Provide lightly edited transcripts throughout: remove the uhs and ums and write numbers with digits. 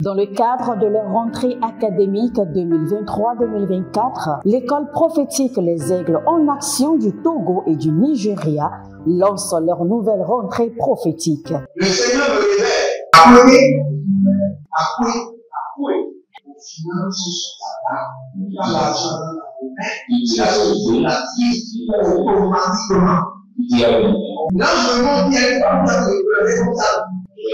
Dans le cadre de leur rentrée académique 2023-2024, l'école prophétique Les Aigles en Action du Togo et du Nigeria lance leur nouvelle rentrée prophétique. Le Seigneur me révèle. Appuyez. Au final, dans l'argent, automatiquement. Là, je me montre bien comme ça. Et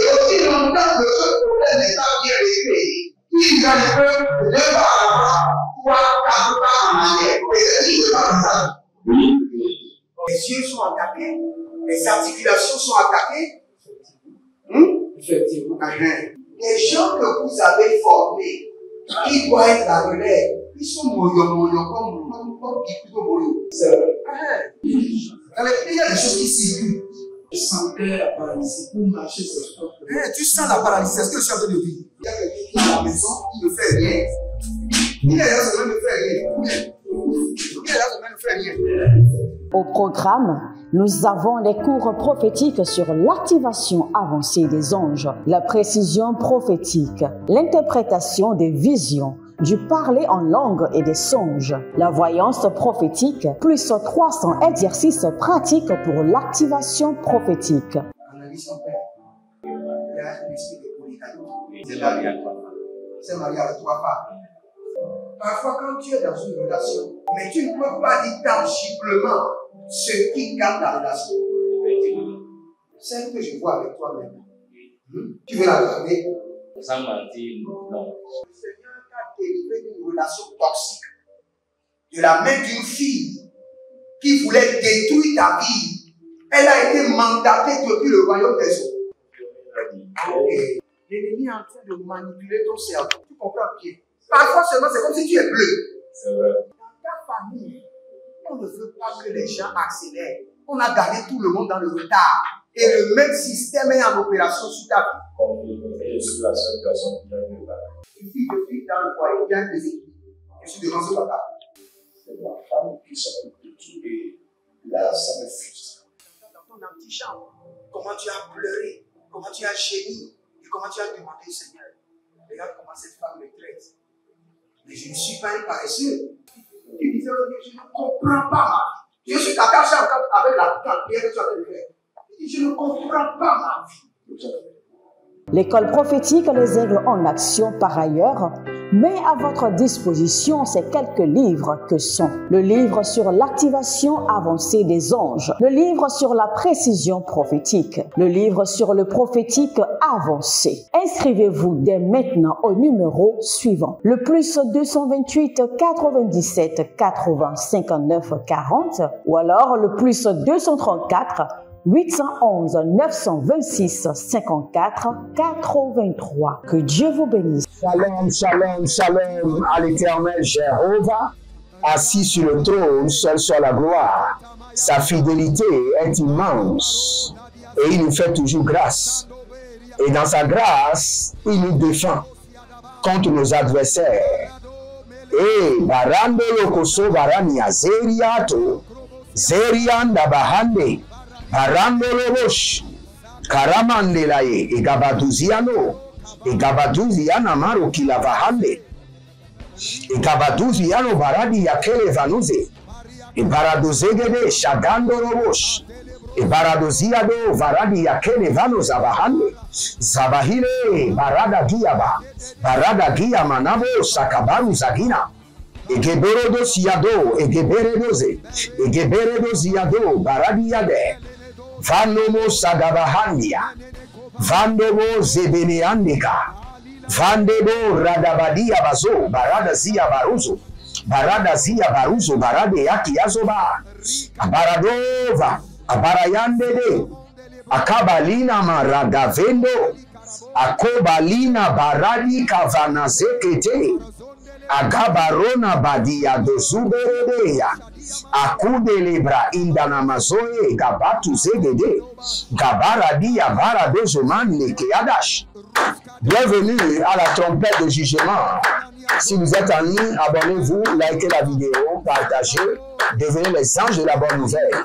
aussi longtemps que ce problème n'est pas bien réglé, il y a un peu de pas avant, 3, 4 pas en arrière. Et c'est pas comme ça. Les yeux sont attaqués, les articulations sont attaquées. Effectivement. Les gens que vous avez formés, qui doivent être la relève, ils sont moyo comme plutôt moyo. C'est vrai. Dans les pays, il y a des choses qui circulent. Je sentais la paralysie pour marcher sur le corps. Tu sens la paralysie, c'est ce que je suis en train de dire. Il y a quelqu'un qui est à la maison, qui ne fait rien. Il est là, ça ne fait rien. Il est là, ça ne fait rien. Au programme, nous avons les cours prophétiques sur l'activation avancée des anges, la précision prophétique, l'interprétation des visions, du parler en langue et des songes, la voyance prophétique, plus 300 exercices pratiques pour l'activation prophétique. Analyse ton père. Il y a un esprit de polygamy. C'est marié à 3 femmes. C'est marié à 3 femmes. Parfois, quand tu es dans une relation, mais tu ne peux pas dire tangiblement ce qui garde la relation. Celle que je vois avec toi maintenant. Tu veux la garder? Sans mentir, non. Le Seigneur t'a délivré d'une relation toxique. De la main d'une fille qui voulait détruire ta vie. Elle a été mandatée depuis le royaume des eaux. L'ennemi est en train de manipuler ton cerveau. Tu comprends bien? Parfois seulement, c'est comme si tu es bleu. C'est vrai. Dans ta famille, on ne veut pas que les gens accélèrent. On a gardé tout le monde dans le retard. Et le même système est en opération sur ta vie. Je suis la seule personne qui a eu le bac. Une fille de fille dans le foyer, bien déséquilibrée. Je suis devant ce papa. C'est ma femme qui s'occupe de tout et là, ça me frustre. Dans ton antichambre, comment tu as pleuré, comment tu as gémi et comment tu as demandé au Seigneur. Regarde comment cette femme me traite. Mais je ne suis pas un paresseux. Tu disais, je ne comprends pas ma vie. Je suis attaché avec la prière que tu as fait de faire. Je ne comprends pas ma vie. L'école prophétique Les Aigles en Action, par ailleurs, met à votre disposition ces quelques livres que sont le livre sur l'activation avancée des anges, le livre sur la précision prophétique, le livre sur le prophétique avancé. Inscrivez-vous dès maintenant au numéro suivant, le plus 228 97 80 59 40 ou alors le plus 234 811 926 54 83. Que Dieu vous bénisse. Shalom, shalom, shalom à l'Éternel Jéhovah, assis sur le trône, seul sur la gloire. Sa fidélité est immense et il nous fait toujours grâce. Et dans sa grâce, il nous défend contre nos adversaires. Et barando lokoso barania zeriato, zerianda bahande. Barandolobosh, Karamandelaye, et Gabaduziano, et Gabaduziana Maro Kilavahande, et Gabaduziano Baradi Yakele Vanuze, et Baradozegede, Shagandolobosh, et Baradoziado, Varadi Yakele Vanozabahande, Zabahile, Barada Giaba, Barada Gia Manabo, Sakabaru Zagina. Et Geberedo Siado, et Geberedoze, et Geberedo Ziado, Baradiade, Vanomo Sagabahandia, Vandomo Zebeneandika, Vandebo Radabadia Bazo, Barada Zia Baruzo, Barada Zia Baruzo, Barade Yaki Azoba, Baradova, Abarayande, Akabalina Maradavendo, Akobalina Baradi Kavanazekete, Agabarona badia dozuberedeya. Akudelebra indanamazoe gabatu zegede. Gabaradia baradozomane keadash. Bienvenue à la trompette de jugement. Si vous êtes en ligne, abonnez-vous, likez la vidéo, partagez, devenez les anges de la bonne nouvelle.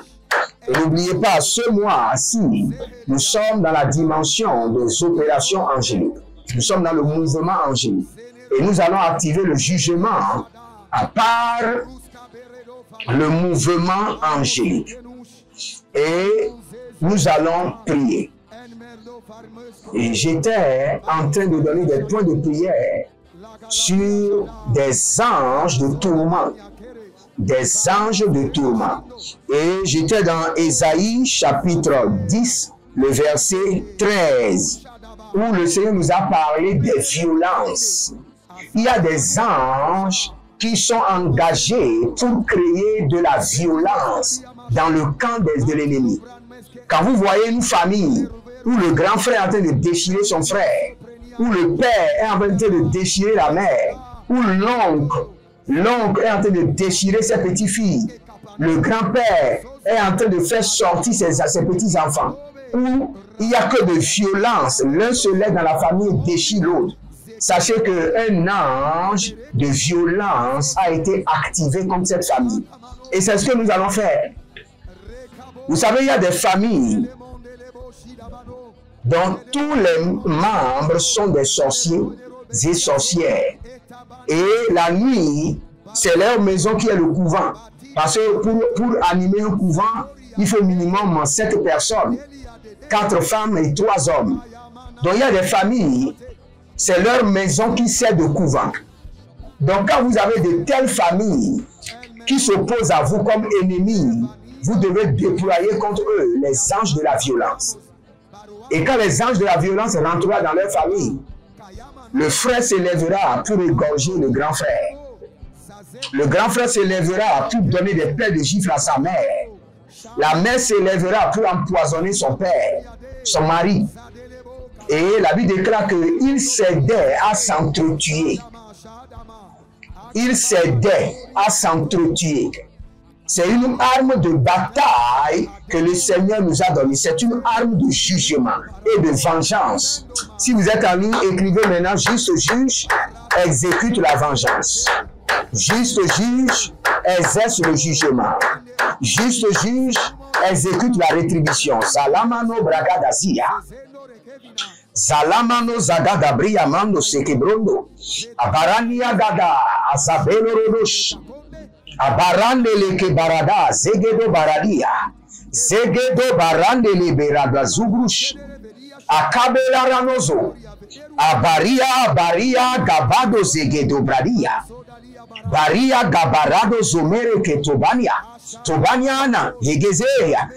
Et n'oubliez pas, ce mois-ci, nous sommes dans la dimension des opérations angéliques. Nous sommes dans le mouvement angélique. Et nous allons activer le jugement à part le mouvement angélique. Et nous allons prier. Et j'étais en train de donner des points de prière sur des anges de tourment. Des anges de tourment. Et j'étais dans Ésaïe chapitre 10, le verset 13, où le Seigneur nous a parlé des violences. Il y a des anges qui sont engagés pour créer de la violence dans le camp de l'ennemi. Quand vous voyez une famille où le grand frère est en train de déchirer son frère, où le père est en train de déchirer la mère, où l'oncle est en train de déchirer ses petites-filles, le grand-père est en train de faire sortir ses petits-enfants, où il n'y a que de violence, l'un se lève dans la famille et déchire l'autre. Sachez qu'un ange de violence a été activé contre cette famille. Et c'est ce que nous allons faire. Vous savez, il y a des familles dont tous les membres sont des sorciers et sorcières. Et la nuit, c'est leur maison qui est le couvent. Parce que pour animer un couvent, il faut minimum 7 personnes, 4 femmes et 3 hommes. Donc il y a des familles, c'est leur maison qui sert de couvent. Donc quand vous avez de telles familles qui s'opposent à vous comme ennemis, vous devez déployer contre eux les anges de la violence. Et quand les anges de la violence rentreront dans leur famille, le frère s'élèvera pour égorger le grand frère. Le grand frère s'élèvera pour donner des plaies de gifles à sa mère. La mère s'élèvera pour empoisonner son père, son mari. Et la Bible déclare qu'il s'aidait à s'entretuer. Il s'aidait à s'entretuer. C'est une arme de bataille que le Seigneur nous a donnée. C'est une arme de jugement et de vengeance. Si vous êtes en ligne, écrivez maintenant, juste juge exécute la vengeance. Juste juge exerce le jugement. Juste juge exécute la rétribution. Salamano bragadazia. Salamano zagada briamando sekebrondo. Abarania gada azabelo rodosh. Abarandele ke barada zegedo baradia. Zegedo barandele berada zugrush. Akabela ranozo. Baria gabado zegedo bradia. Baria gabarado zomere ke tobania. Tobaniana, Egezeya,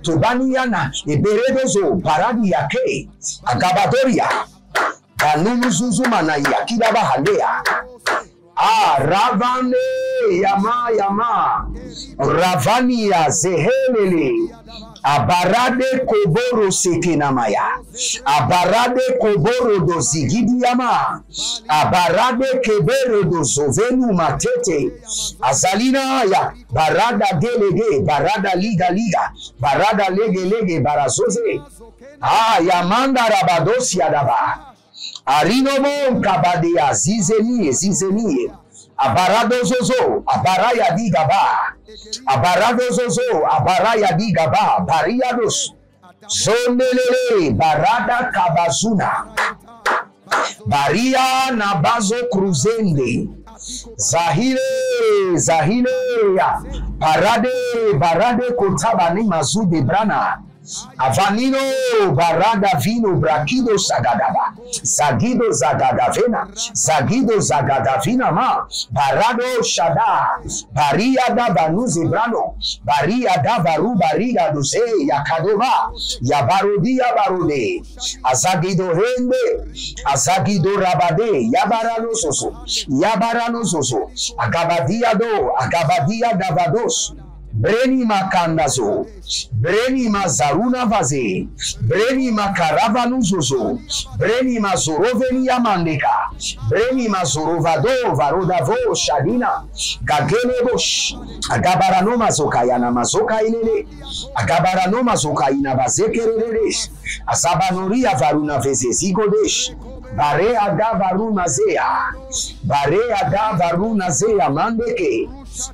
Tobaniana, Eberedozo, Paradia ke, Agabadoria, Banumuzuzumana Yakidaba Halea. Ravane Yama, Ravania Zehelele. Abarade koboro sekenamaya. Abarade koboro do zigidiyama. Abarade kebere do zovenu matete. Azalina ya barada gelege, barada liga. Barada lege barazoze. Yamanda rabadosi adaba. Arinomo kabadia zizenie. Abarado zozo, abaraya digaba. Abarado zozo, abaraya digaba. Bariados. Zonelele, barada kabazuna. Baria nabazo cruzende. Zahile, barade kotabani mazude brana. Avanino barada vino brakido sagadaba. Zagido zagadavina ma. Barado shada. Baria da banuze brano. Baria da baru bariga doze yakadova. Yabarodia barode. Azagido rende. Azagido rabade. Yabarano soso. Agabadia davados. Breni makandazo, breni mazaruna vaze, breni makaravanu zozo, breni mazoroveni yamandeka, breni mazorovado varodavo shadina, gagele bosh, agabarano mazokayana mazokainele, agabarano mazokaina vazekerele, azabanoria varuna veze zigodesh. Bare ada varuna zea mandeke.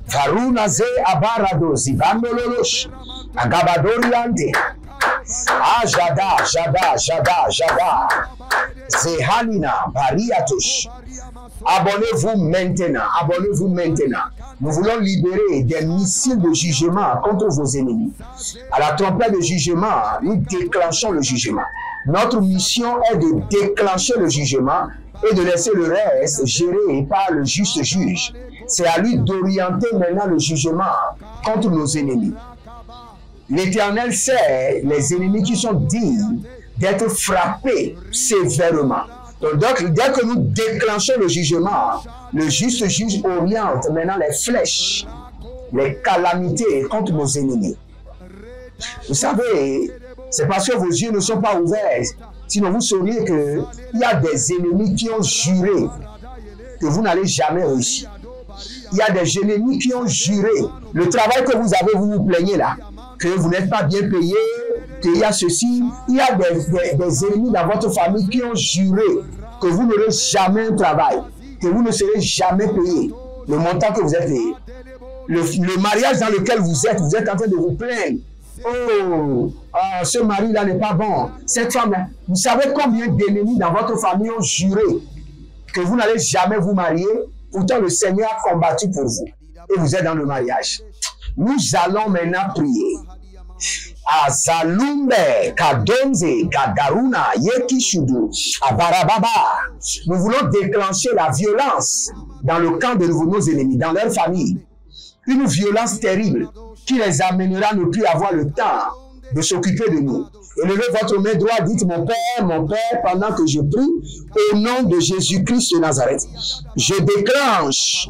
Varuna ze abarado zibandolosh. Agabadoriante. Jada. Zehalina, Bariatosh. Abonnez-vous maintenant, abonnez-vous maintenant. Nous voulons libérer des missiles de jugement contre vos ennemis. À la trompette de jugement, nous déclenchons le jugement. Notre mission est de déclencher le jugement et de laisser le reste géré par le juste juge. C'est à lui d'orienter maintenant le jugement contre nos ennemis. L'Éternel sait les ennemis qui sont dignes d'être frappés sévèrement. Donc, dès que nous déclenchons le jugement, le juste juge oriente maintenant les flèches, les calamités contre nos ennemis. Vous savez, c'est parce que vos yeux ne sont pas ouverts. Sinon, vous sauriez qu'il y a des ennemis qui ont juré que vous n'allez jamais réussir. Il y a des ennemis qui ont juré. Le travail que vous avez, vous vous plaignez là, que vous n'êtes pas bien payé, qu'il y a ceci. Il y a des ennemis dans votre famille qui ont juré que vous n'aurez jamais un travail, que vous ne serez jamais payé le montant que vous êtes payé. Le mariage dans lequel vous êtes en train de vous plaindre. Oh, ce mari-là n'est pas bon. Cette femme-là, vous savez combien d'ennemis dans votre famille ont juré que vous n'allez jamais vous marier. Pourtant, le Seigneur a combattu pour vous. Et vous êtes dans le mariage. Nous allons maintenant prier. Azalumbe, Kadonze, Kadaruna, Yekishudu, Abarababa. Nous voulons déclencher la violence dans le camp de nos ennemis, dans leur famille. Une violence terrible qui les amènera à ne plus avoir le temps de s'occuper de nous. Élevez votre main droite, dites mon Père, pendant que je prie, au nom de Jésus-Christ de Nazareth. Je déclenche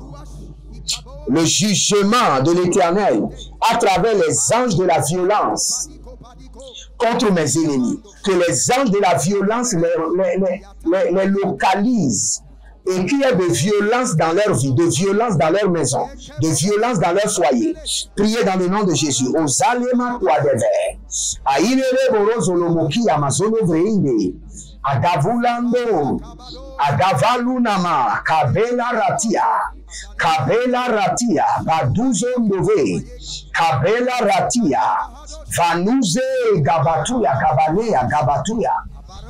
le jugement de l'Éternel à travers les anges de la violence contre mes ennemis. Que les anges de la violence les localisent et qu'il y ait de violence dans leur vie, de violence dans leur maison, de violence dans leur foyer. Priez dans le nom de Jésus. Ozalema Kwadeve. Aïlere Borozolomoki Amazono Vreinde. Adavulando. Adavalunama. Kabela Ratia. Kabela Ratia. Baduzo Ndove. Kabela Ratia. Vanuze Gabatuya. Kabalea Gabatuya.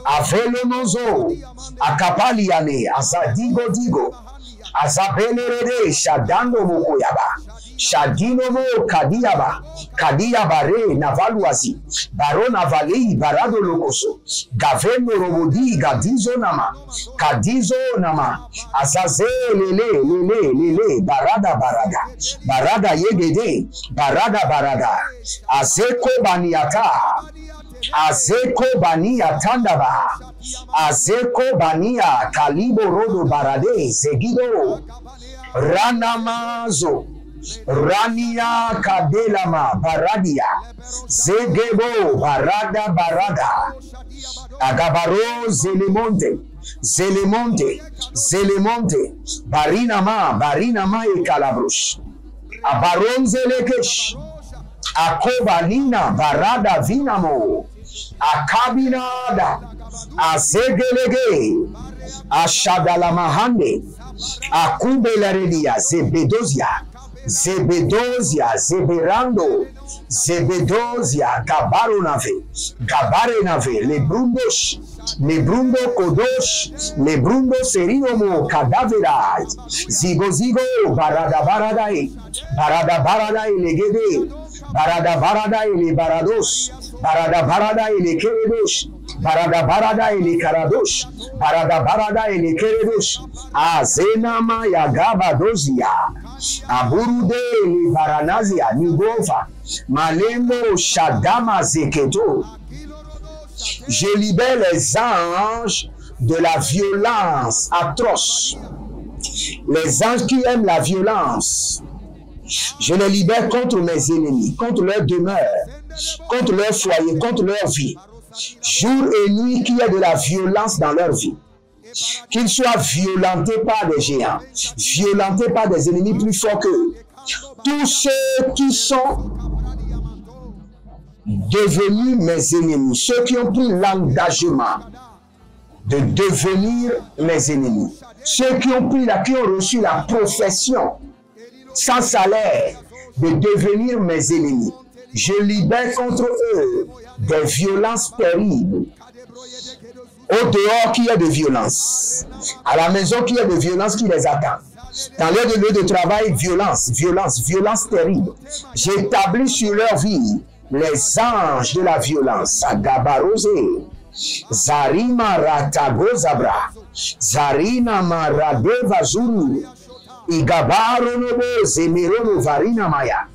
Avelonozo, Akapaliane, Azadigo Digo, Azabelerede, Shadando Mokoyaba, Shadinomo Kadiaba, Kadiabare, Navaluazi, Barona Vali, Barado Locoso, Gaveno Robodi, Gadizo Nama, Kadizo Nama, Azaze Lele, Barada, Barada Yegede, Barada, Azeko Baniata, Azeko Bania Tandaba, Azeko Bania Kalibo Rodo Barade, Zegido, Ranamazo, Rania Kadelama, Baradia, Zegebo, Barada, Agabaro, Zelemonte, Barinama et Calabrush, Abaron Zelekesh, Akobalina, Barada Vinamo, Akabinada, Azegelege, Ashadalamahande, Akubelaredia, Zeberando, Gabarenave, Lebrundo Kodosh, Lebrundo Serinomo, Cadavera, Zigo, Barada Legede, Barada ele Barados, Barada ele Keredos, Barada ele Karados, Barada ele Keredos, Azenama Yagabadozia, Aburude ele Baranazia, Nigova, Malemo Shadama Zeketo. Je libère les anges de la violence atroce, les anges qui aiment la violence. Je les libère contre mes ennemis, contre leur demeure, contre leur foyer, contre leur vie. Jour et nuit, qu'il y ait de la violence dans leur vie. Qu'ils soient violentés par des géants, violentés par des ennemis plus forts qu'eux. Tous ceux qui sont devenus mes ennemis, ceux qui ont pris l'engagement de devenir mes ennemis, ceux qui ont reçu la profession sans salaire de devenir mes ennemis. Je libère contre eux des violences terribles. Au dehors, qu'il y ait de violence. À la maison, qu'il y ait de violence qui les attend. Dans leur lieu de travail, violence, violence, violence terrible. J'établis sur leur vie les anges de la violence. Agabarose, Zarima Ratagozabra, Zarina Maradeva Zuru, Igabaro Nobo, Zemerono Varina Maya.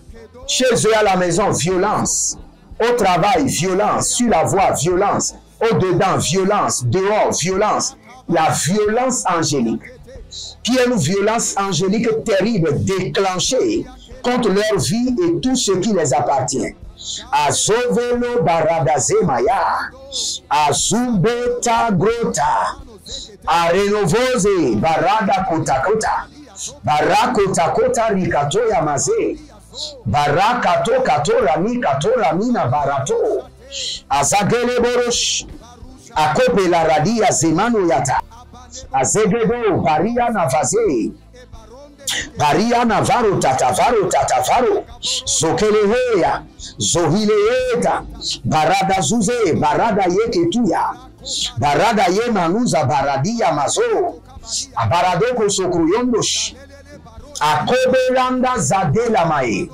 Chez eux à la maison, violence. Au travail, violence. Sur la voie, violence. Au-dedans, violence. Dehors, violence. La violence angélique. Qui est une violence angélique terrible déclenchée contre leur vie et tout ce qui les appartient. Azovelo Baradaze Maya. Azubeta Grota. Arenovose Barada Kotakota. Barakota Kota Rikato Yamaze. Barakato Kato Rami Kato Ramina Barato. Azagele Borosh. Akope la radia Zemano Yata. Azegedo Baria Navaze. Baria Navaro Tatavaro Tatavaro. Zokeleheya. Zohileeta. Barada Zuze. Barada Yeketuya. Barada Yemanuza Baradia Mazo. Abaradoko Sokruyondosh. Akobelanda Zadela Mae.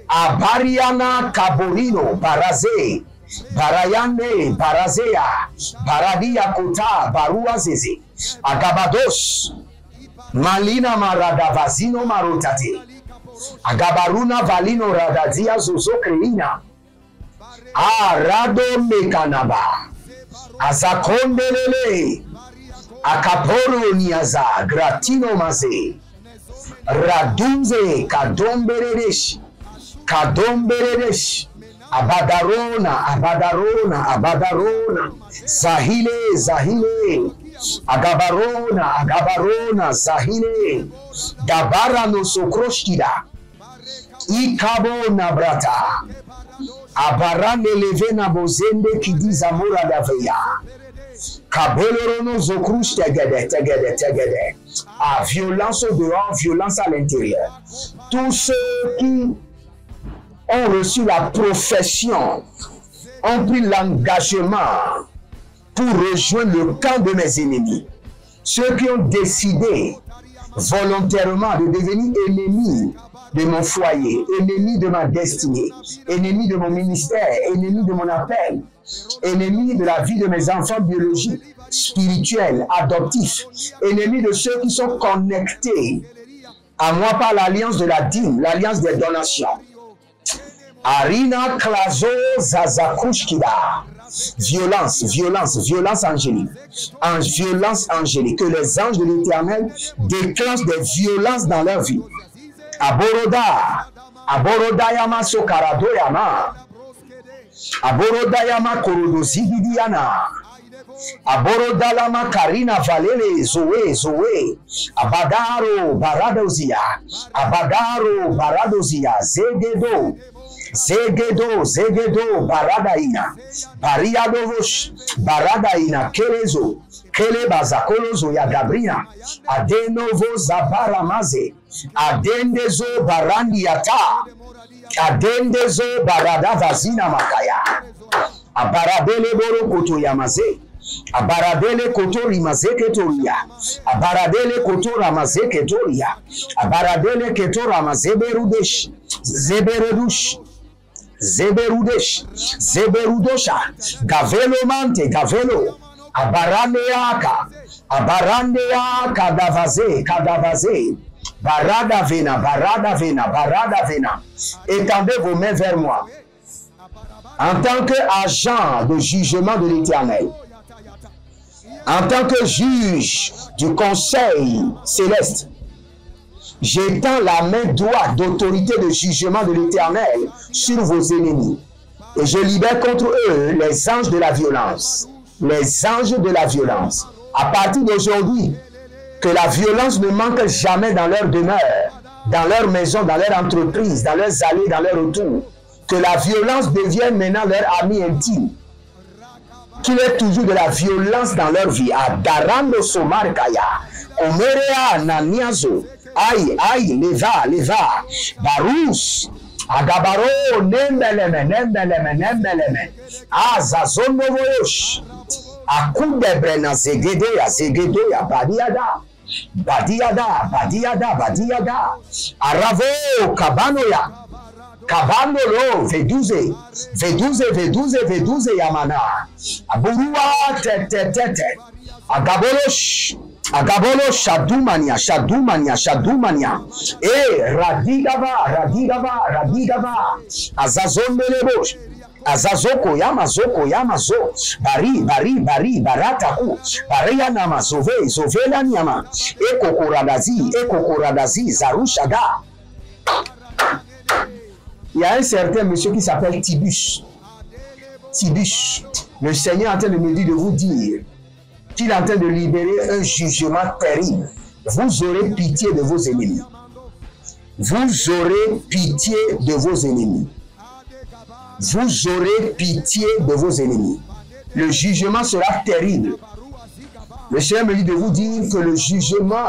Abariana Kaborino Baraze. Barayane Barazea. Baradia Kota Barua Zeze. Agabados. Malina Maradavazino Marotate. Agabaruna Valino Radazia Zozo Kreina. Arado Mekanaba. Azakondelele. Akaporo Niaza Gratino Maze. Radunze Kadomberedesh. Kadomberedesh. Abadarona, Abadarona, Abadarona. Zahile, Zahile. Agabarona, Agabarona, Zahile. Dabara no Sokroshkida. Ikabo Nabrata. Abarane Levena Bozende Kidizamura Daveya. Kabelorono Zokrush Tegede, Tegede, Tegede. Ah, violence au dehors, violence à l'intérieur. Tous ceux qui ont reçu la profession, ont pris l'engagement pour rejoindre le camp de mes ennemis. Ceux qui ont décidé volontairement de devenir ennemis de mon foyer, ennemis de ma destinée, ennemis de mon ministère, ennemis de mon appel, ennemis de la vie de mes enfants biologiques, spirituels, adoptifs, ennemis de ceux qui sont connectés à moi par l'alliance de la dîme, l'alliance des donations. Arina Klazo Zazakushkida. Violence, violence, violence angélique. Violence angélique. Que les anges de l'Éternel déclenchent des violences dans leur vie. Aboroda. Aboroda Yama Sokarado Yama. Aboroda Yama Korodozidiana. Aboroda Lama Karina Valele Zoe Zoe. Abadaro Baradozia. Abadaro Baradozia. Zegedo. Zegedo, Zegedo, Baradaina, Bariadovosh, Baradaina, Kelezo, Kelebazakolozo, Yagabrina, Adenovo Zabaramaze, Adendezo Barandiata, Adendezo Barada Vazina Makaya, Abaradele Boro Koto Yamaze, Abaradele Koto Rimaze Ketoria, Abaradele Koto Ramaze Ketoria, Abaradele Keto Ramaze Berudesh, Zeberudush. Zeberudesh, Zeberudosha, Gavelo Mante, Gavelo, Abarandeaka, Abarandeaka, Kadavaze, Kadavaze, Barada Vena, Barada Vena, Barada Vena. Étendez vos mains vers moi. En tant qu'agent de jugement de l'Éternel, en tant que juge du conseil céleste, j'étends la main droite d'autorité de jugement de l'Éternel sur vos ennemis. Et je libère contre eux les anges de la violence. Les anges de la violence. À partir d'aujourd'hui, que la violence ne manque jamais dans leur demeure, dans leur maison, dans leur entreprise, dans leurs allées, dans leur retour. Que la violence devienne maintenant leur ami intime. Qu'il y ait toujours de la violence dans leur vie. Adarando Somarkaya, Omerea Naniazo. Aïe, aïe, leva, leva, Barous, Agabaro, Nembeleme, Nembeleme, Nembeleme, Azazonovoyosh, Akudebrena zegede ya badiada. Badiada. Aravo kabanoya. Kabandolo V12 Yamana. Aburua tete. Agabolo Shadumania. Radigava. Azazondelebosh. Azazoko Yamazo. Bari, Barataku. Bariana Zovela Nyama. Ekokoradazi, Zarushaga. Il y a un certain monsieur qui s'appelle Tibus. Le Seigneur est en train de me dire de vous dire qu'il est en train de libérer un jugement terrible. Vous aurez pitié de vos ennemis. Le jugement sera terrible. Le Seigneur me dit de vous dire que le jugement,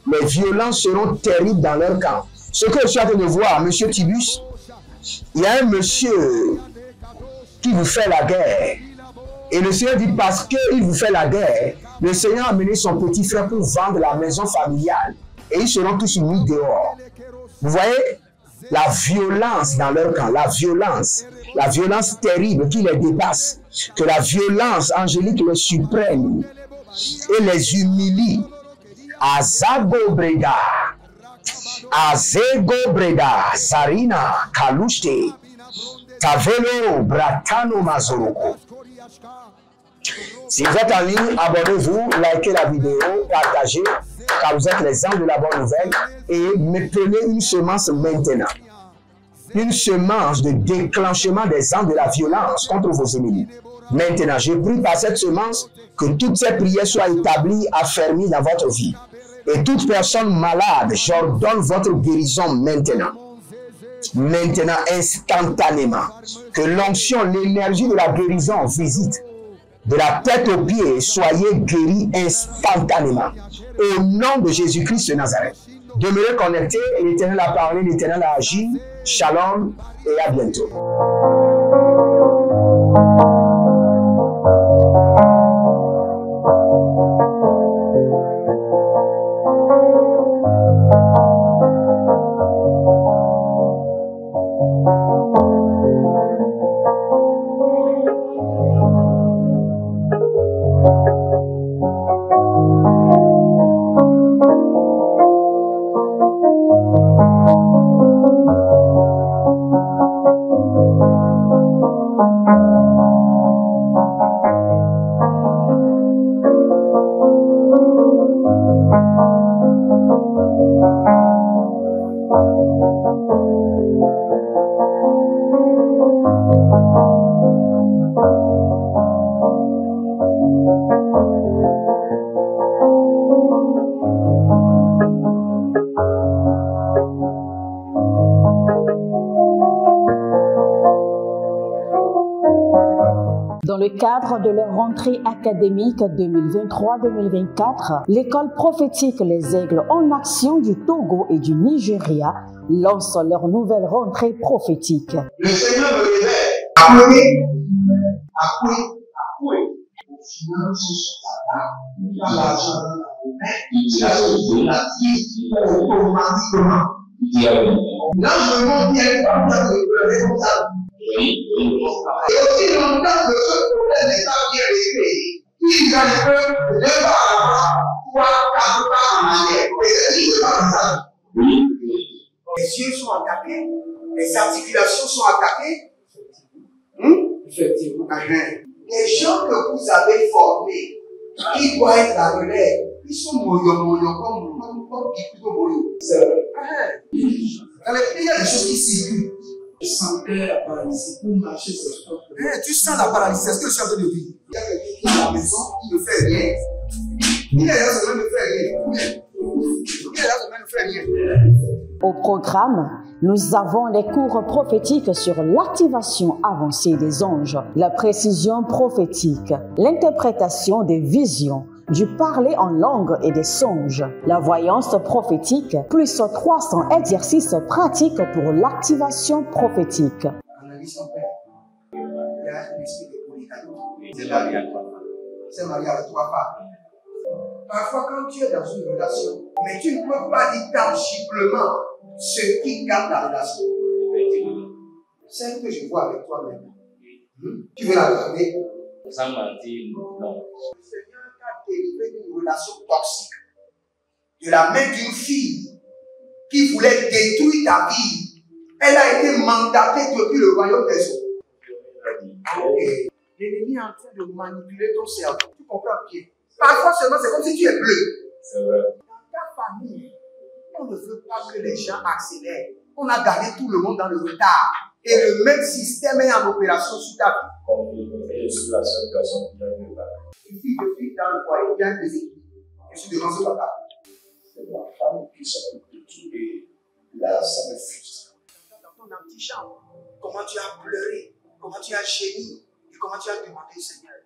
les violences seront terribles dans leur camp. Ce que je suis en train de voir, monsieur Tibus, il y a un monsieur qui vous fait la guerre. Et le Seigneur dit parce qu'il vous fait la guerre, le Seigneur a amené son petit frère pour vendre la maison familiale. Et ils seront tous mis dehors. Vous voyez la violence dans leur camp, la violence terrible qui les dépasse. Que la violence angélique les supprime et les humilie. Azego Breda, Zarina, Kalushte, Tavelo, Bratano, Mazoroko. Si vous êtes en ligne, abonnez-vous, likez la vidéo, partagez, car vous êtes les anges de la bonne nouvelle, et prenez une semence maintenant. Une semence de déclenchement des anges de la violence contre vos ennemis. Maintenant, je prie par cette semence que toutes ces prières soient établies, affermies dans votre vie. Et toute personne malade, j'ordonne votre guérison maintenant. Maintenant, instantanément. Que l'onction, l'énergie de la guérison visite. De la tête aux pieds, soyez guéris instantanément. Au nom de Jésus-Christ de Nazareth. Demeurez connectés, l'Éternel a parlé, l'Éternel a agi. Shalom et à bientôt. Dans le cadre de leur rentrée académique 2023-2024, l'école prophétique Les Aigles en Action du Togo et du Nigeria lance leur nouvelle rentrée prophétique. Le Seigneur me révèle. Appuyez. Au final, il y a l'argent dans la main. Il y a la vie automatiquement. Là, je me montre bien comme ça, comme ça. Et aussi longtemps que ce problème n'est pas bien réglé, ils arrivent de 2 pas à l'avant, 3, 4 pas en arrière. Et c'est dit, c'est pas comme ça. Les yeux sont attaqués, les articulations sont attaquées. Effectivement. Les gens que vous avez formés, qui doivent être la relève, ils sont moyo comme plutôt moyo. C'est vrai. Dans les pays, il y a des choses qui circulent. Je sentais la paralysie pour marcher sur ce corps. Tu sens la paralysie, c'est ce que je suis en train de dire. Il y a quelqu'un qui est à la maison, qui ne fait rien. Il est là, ça ne fait rien. Il est là, ça ne fait rien. Au programme, nous avons les cours prophétiques sur l'activation avancée des anges, la précision prophétique, l'interprétation des visions, du parler en langue et des songes, la voyance prophétique, plus 300 exercices pratiques pour l'activation prophétique. Analyse son père. Il y a un esprit de communication. C'est pas bien. s'est marié avec 3 femmes. Parfois, quand tu es dans une relation, mais tu ne peux pas dire tangiblement ce qui garde la relation. Celle que je vois avec toi-même. Tu veux la garder? Sans mentir, non. Le Seigneur t'a délivré d'une relation toxique. De la main d'une fille qui voulait détruire ta vie. Elle a été mandatée depuis le royaume des eaux. Et l'ennemi est en train de manipuler ton cerveau. Tu comprends bien? Parfois seulement, c'est comme si tu es bleu. C'est vrai. Dans ta famille, on ne veut pas que les gens accélèrent. On a gardé tout le monde dans le retard. Et le même système est en opération sur ta vie. Je suis la seule personne qui a vu ça. Une fille de fille dans le foyer, bien déséquilibrée. Je suis devant ce papa. C'est ma femme qui s'occupe de tout et là, ça me frustre. Dans ton antichambre, comment tu as pleuré, comment tu as gémi et comment tu as demandé au Seigneur.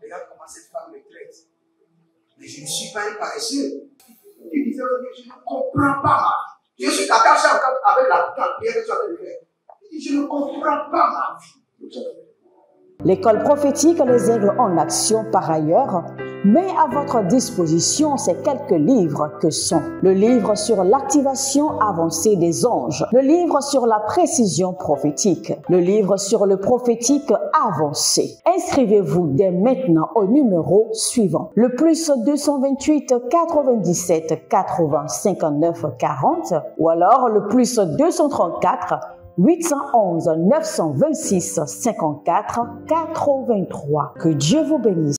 Regarde comment cette femme me traite. Mais je ne suis pas un paresseux. Tu disais, je ne comprends pas ma vie. Je suis d'accord avec la prière que tu as fait. Je ne comprends pas ma vie. L'école prophétique Les Aigles en Action, par ailleurs, met à votre disposition ces quelques livres que sont le livre sur l'activation avancée des anges, le livre sur la précision prophétique, le livre sur le prophétique avancé. Inscrivez-vous dès maintenant au numéro suivant, le plus 228 97 80 59 40 ou alors le plus 234 811 926 54 83. Que Dieu vous bénisse.